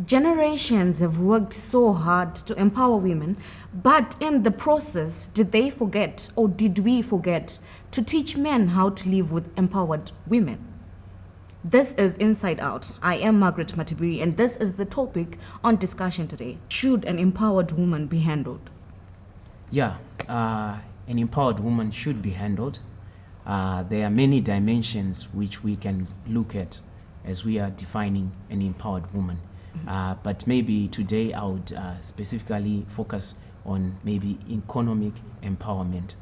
Generations have worked so hard to empower women, but in the process, did they forget or did we forget to teach men how to live with empowered women? This is Inside Out. I am Margaret Matibiri, and this is the topic on discussion today. Should an empowered woman be handled? Yeah, an empowered woman should be handled. There are many dimensions which we can look at as we are defining an empowered woman. But maybe today I would specifically focus on maybe economic empowerment.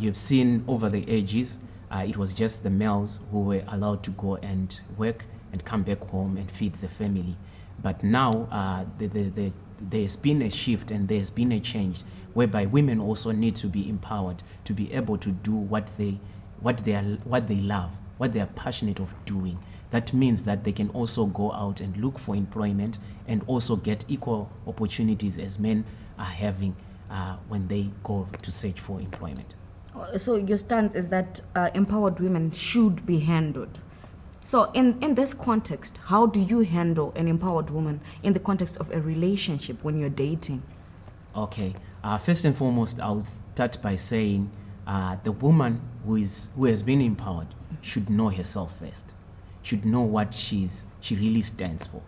You've seen over the ages, it was just the males who were allowed to go and work and come back home and feed the family. But now there's been a shift and there's been a change whereby women also need to be empowered to be able to do what they love, what they are passionate of doing. That means that they can also go out and look for employment and also get equal opportunities as men are having when they go to search for employment. So your stance is that empowered women should be handled. So in this context, how do you handle an empowered woman in the context of a relationship when you're dating? Okay. First and foremost, I would start by saying the woman who has been empowered should know herself first, should know what she really stands for,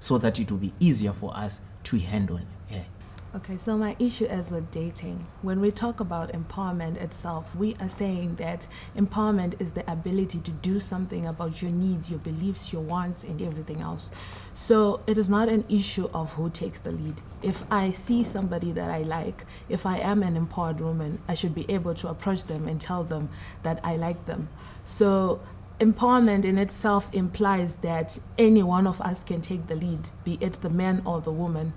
so that it will be easier for us to handle her. Okay, so my issue is with dating. When we talk about empowerment itself, we are saying that empowerment is the ability to do something about your needs, your beliefs, your wants, and everything else. So it is not an issue of who takes the lead. If I see somebody that I like, if I am an empowered woman, I should be able to approach them and tell them that I like them. So empowerment in itself implies that any one of us can take the lead, be it the man or the woman.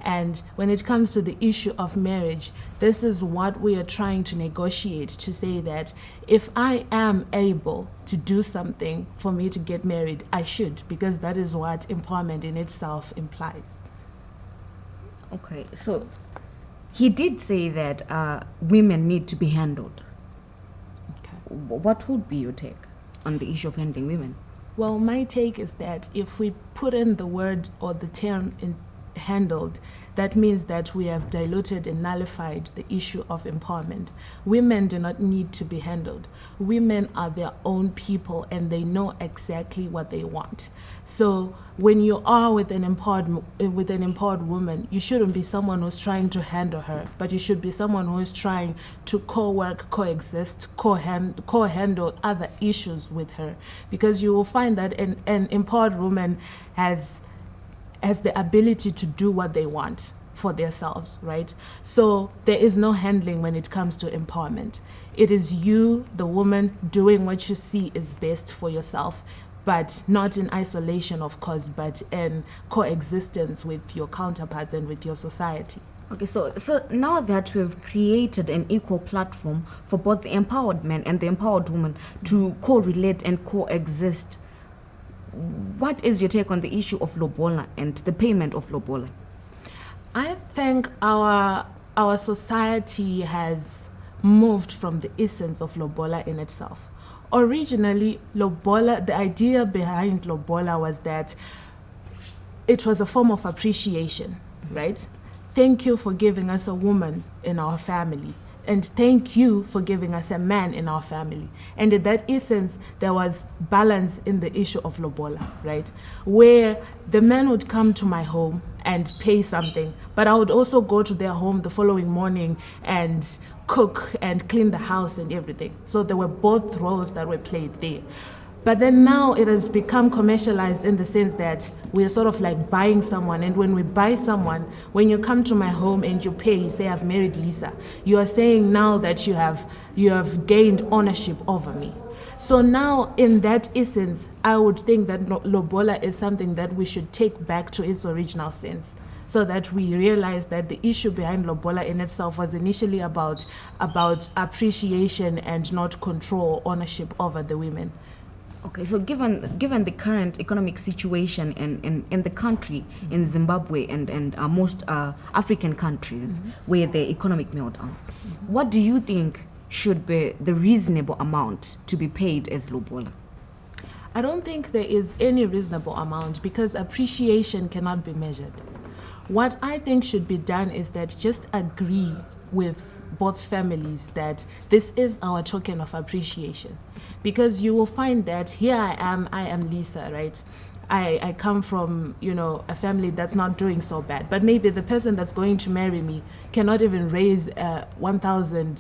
And when it comes to the issue of marriage, this is what we are trying to negotiate, to say that if I am able to do something for me to get married, I should, because that is what empowerment in itself implies. Okay, so he did say that women need to be handled. Okay. What would be your take on the issue of handling women? Well, my take is that if we put in the word or the term in handled, that means that we have diluted and nullified the issue of empowerment. Women do not need to be handled. Women are their own people and they know exactly what they want. So when you are with an empowered woman, you shouldn't be someone who's trying to handle her, but you should be someone who is trying to co-work, coexist, co-handle other issues with her, because you will find that an empowered woman has the ability to do what they want for themselves, right? So there is no handling when it comes to empowerment. It is you, the woman, doing what you see is best for yourself, but not in isolation, of course, but in coexistence with your counterparts and with your society. Okay, so now that we've created an equal platform for both the empowered man and the empowered woman to correlate and coexist, what is your take on the issue of lobola and the payment of lobola? I think our society has moved from the essence of lobola in itself. Originally, lobola, the idea behind lobola was that it was a form of appreciation, right? Thank you for giving us a woman in our family. And thank you for giving us a man in our family. And in that essence, there was balance in the issue of lobola, right? Where the man would come to my home and pay something, but I would also go to their home the following morning and cook and clean the house and everything. So there were both roles that were played there. But then now it has become commercialized in the sense that we're sort of like buying someone. And when we buy someone, when you come to my home and you pay, you say, I've married Lisa, you are saying now that you have gained ownership over me. So now in that essence, I would think that lobola is something that we should take back to its original sense, so that we realize that the issue behind lobola in itself was initially about appreciation and not control, ownership over the women. Okay, so given the current economic situation in the country, in Zimbabwe and most African countries where the economic meltdowns, what do you think should be the reasonable amount to be paid as lobola? I don't think there is any reasonable amount because appreciation cannot be measured. What I think should be done is that just agree with both families that this is our token of appreciation. Because you will find that here I am Lisa, right? I come from, a family that's not doing so bad. But maybe the person that's going to marry me cannot even raise 1,000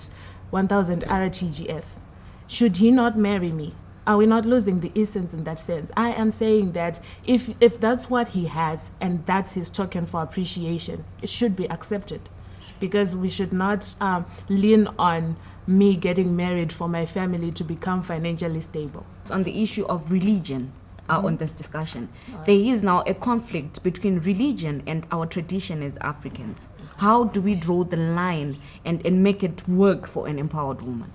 RTGS. Should he not marry me? Are we not losing the essence in that sense? I am saying that if that's what he has and that's his token for appreciation, it should be accepted. Because we should not lean on me getting married for my family to become financially stable. On the issue of religion, on this discussion, there is now a conflict between religion and our tradition as Africans. How do we draw the line and make it work for an empowered woman?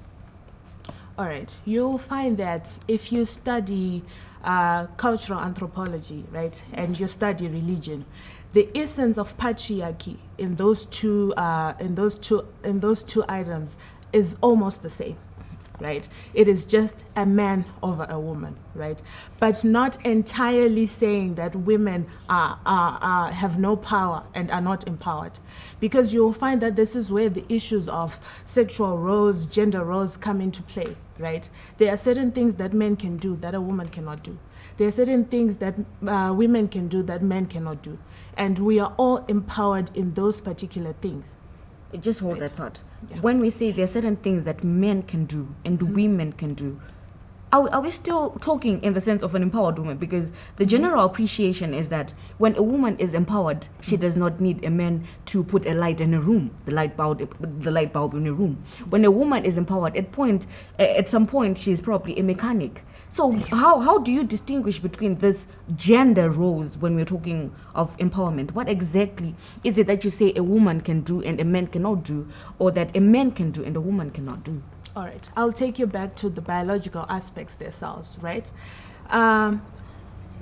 All right, you'll find that if you study cultural anthropology, right, and you study religion, the essence of patriarchy in those two items is almost the same, right? It is just a man over a woman, right? But not entirely saying that women have no power and are not empowered, because you'll find that this is where the issues of sexual roles, gender roles come into play, right? There are certain things that men can do that a woman cannot do. There are certain things that women can do that men cannot do. And we are all empowered in those particular things. Just hold that thought. Yeah. When we say there are certain things that men can do and women can do, are we still talking in the sense of an empowered woman? Because the general appreciation is that when a woman is empowered, she does not need a man to put a light in a room, the light bulb in a room. When a woman is empowered, at some point, she is probably a mechanic. So how do you distinguish between this gender roles when we're talking of empowerment? What exactly is it that you say a woman can do and a man cannot do, or that a man can do and a woman cannot do? All right, I'll take you back to the biological aspects themselves, right?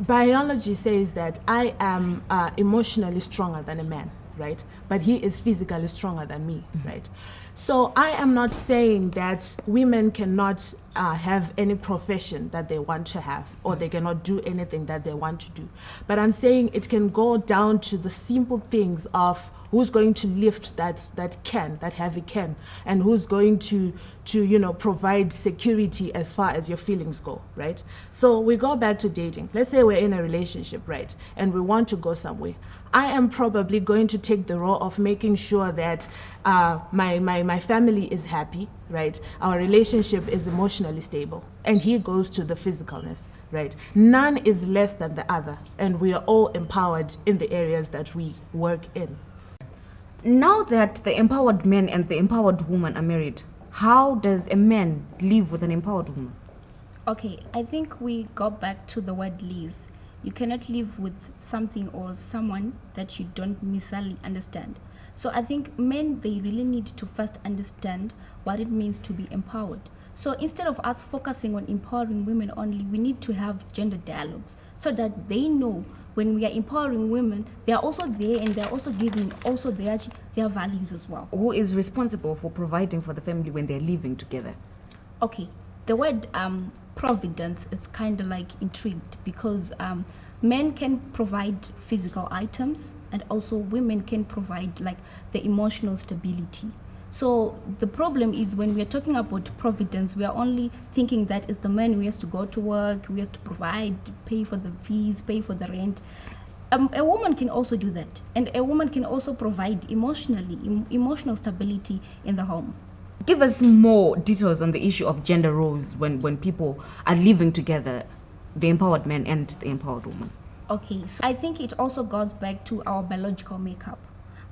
Biology says that I am emotionally stronger than a man, right? But he is physically stronger than me, right? So I am not saying that women cannot have any profession that they want to have, or they cannot do anything that they want to do. But I'm saying it can go down to the simple things of who's going to lift that heavy can, and who's going to provide security as far as your feelings go, right? So we go back to dating. Let's say we're in a relationship, right? And we want to go somewhere. I am probably going to take the role of making sure that my family is happy, right? Our relationship is emotionally stable, and he goes to the physicalness, right? None is less than the other, and we are all empowered in the areas that we work in. Now that the empowered man and the empowered woman are married, how does a man live with an empowered woman? Okay, I think we go back to the word live. You cannot live with something or someone that you don't necessarily understand. So I think men, they really need to first understand what it means to be empowered. So instead of us focusing on empowering women only, we need to have gender dialogues so that they know when we are empowering women, they are also there and they are also giving also their values as well. Who is responsible for providing for the family when they're living together? Okay, the word providence is kind of like intrigued because men can provide physical items and also women can provide like the emotional stability. So the problem is when we are talking about providence, we are only thinking that is the man who has to go to work, who has to provide, pay for the fees, pay for the rent. A woman can also do that, and a woman can also provide emotional stability in the home. Give us more details on the issue of gender roles when people are living together, the empowered man and the empowered woman. Okay, so I think it also goes back to our biological makeup.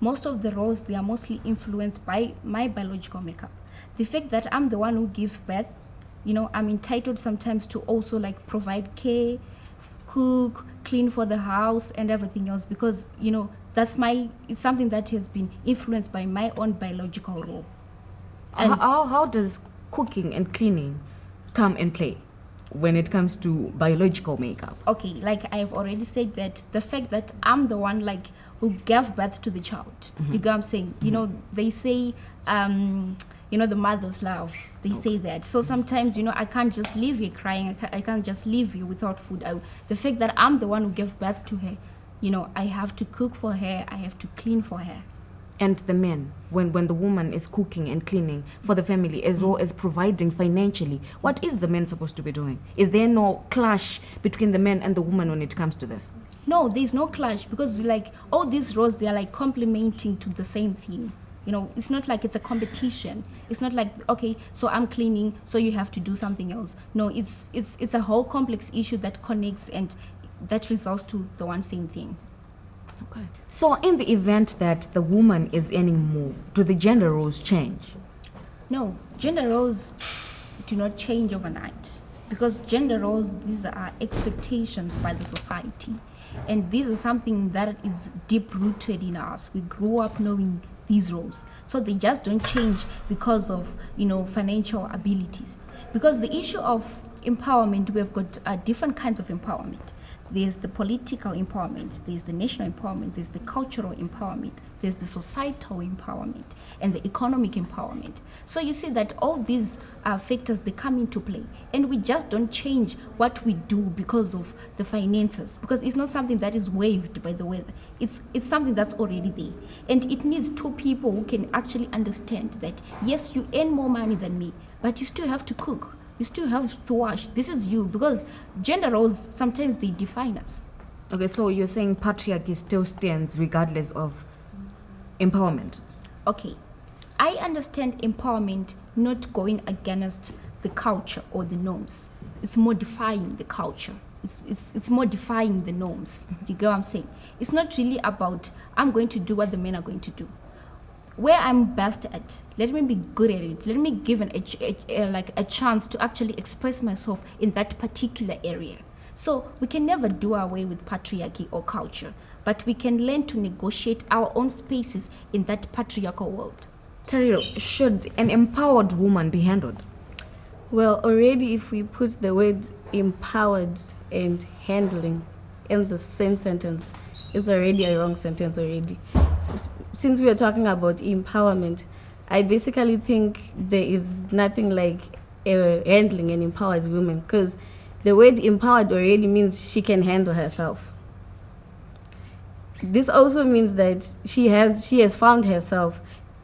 Most of the roles, they are mostly influenced by my biological makeup. The fact that I'm the one who gives birth, I'm entitled sometimes to also like provide care, cook, clean for the house and everything else because, it's something that has been influenced by my own biological role. And how does cooking and cleaning come in play when it comes to biological makeup? Okay, like I've already said that the fact that I'm the one who gave birth to the child, you know what I'm saying? They say the mother's love. They say that. So sometimes, I can't just leave her crying. I can't just leave you without food. The fact that I'm the one who gave birth to her, I have to cook for her. I have to clean for her. And the men, when the woman is cooking and cleaning for the family as well as providing financially, what is the man supposed to be doing? Is there no clash between the man and the woman when it comes to this? No, there's no clash, because like all these roles, they are like complementing to the same thing. It's not like it's a competition. It's not like, okay, so I'm cleaning, so you have to do something else. No, it's a whole complex issue that connects and that results to the one same thing. Okay. So in the event that the woman is earning more, do the gender roles change? No, gender roles do not change overnight, because gender roles, these are expectations by the society, and these are something that is deep rooted in us. We grew up knowing these roles, so they just don't change because of financial abilities. Because the issue of empowerment, we have got different kinds of empowerment. There's the political empowerment, there's the national empowerment, there's the cultural empowerment, there's the societal empowerment, and the economic empowerment. So you see that all these factors, they come into play, and we just don't change what we do because of the finances, because it's not something that is waived by the weather. It's something that's already there, and it needs two people who can actually understand that, yes, you earn more money than me, but you still have to cook. You still have to wash. This is you, because gender roles, sometimes they define us. Okay, so you're saying patriarchy still stands regardless of empowerment? Okay, I understand empowerment not going against the culture or the norms. It's modifying the culture. It's modifying the norms. You get what I'm saying? It's not really about, I'm going to do what the men are going to do. Where I'm best at, let me be good at it. Let me give a chance to actually express myself in that particular area. So we can never do away with patriarchy or culture, but we can learn to negotiate our own spaces in that patriarchal world. Terry, should an empowered woman be handled? Well, already if we put the word empowered and handling in the same sentence, it's already a wrong sentence already. Since we are talking about empowerment, I basically think there is nothing like handling an empowered woman, because the word empowered already means she can handle herself. This also means that she has found herself,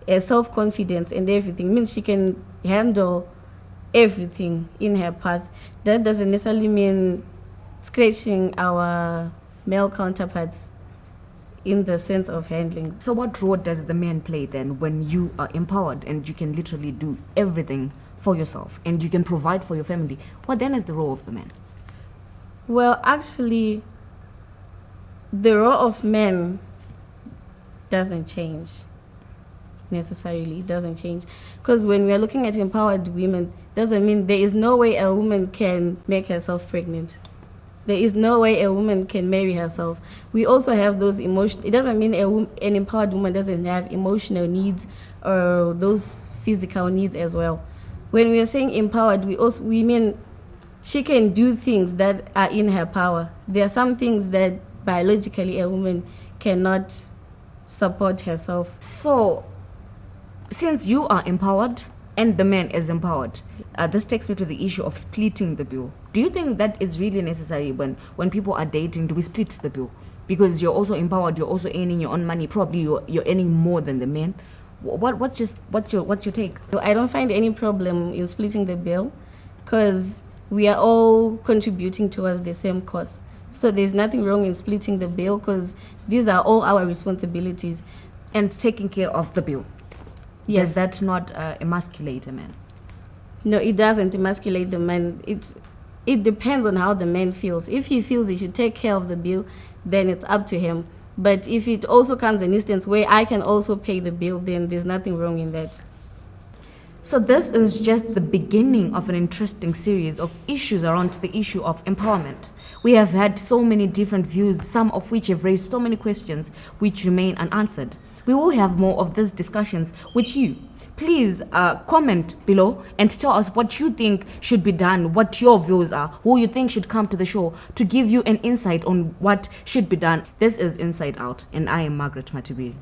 a self-confidence and everything, means she can handle everything in her path. That doesn't necessarily mean scratching our male counterparts in the sense of handling. So what role does the man play then when you are empowered and you can literally do everything for yourself and you can provide for your family? What then is the role of the man? Well, actually, the role of men doesn't change necessarily. It doesn't change, because when we are looking at empowered women, doesn't mean there is no way a woman can make herself pregnant. There is no way a woman can marry herself. We also have those emotions. It doesn't mean an empowered woman doesn't have emotional needs or those physical needs as well. When we are saying empowered, we mean she can do things that are in her power. There are some things that biologically a woman cannot support herself. So, since you are empowered and the man is empowered, this takes me to the issue of splitting the bill. Do you think that is really necessary when people are dating? Do we split the bill? Because you're also empowered, you're also earning your own money. Probably you're earning more than the men. What's your take? I don't find any problem in splitting the bill, because we are all contributing towards the same cause. So there's nothing wrong in splitting the bill, because these are all our responsibilities. And taking care of the bill. Yes. Does that not emasculate a man? No, it doesn't emasculate the man. It depends on how the man feels. If he feels he should take care of the bill, then it's up to him. But if it also comes an instance where I can also pay the bill, then there's nothing wrong in that. So this is just the beginning of an interesting series of issues around the issue of empowerment. We have had so many different views, some of which have raised so many questions which remain unanswered. We will have more of these discussions with you. Please comment below and tell us what you think should be done, what your views are, who you think should come to the show to give you an insight on what should be done. This is Inside Out, and I am Margaret Matibiri.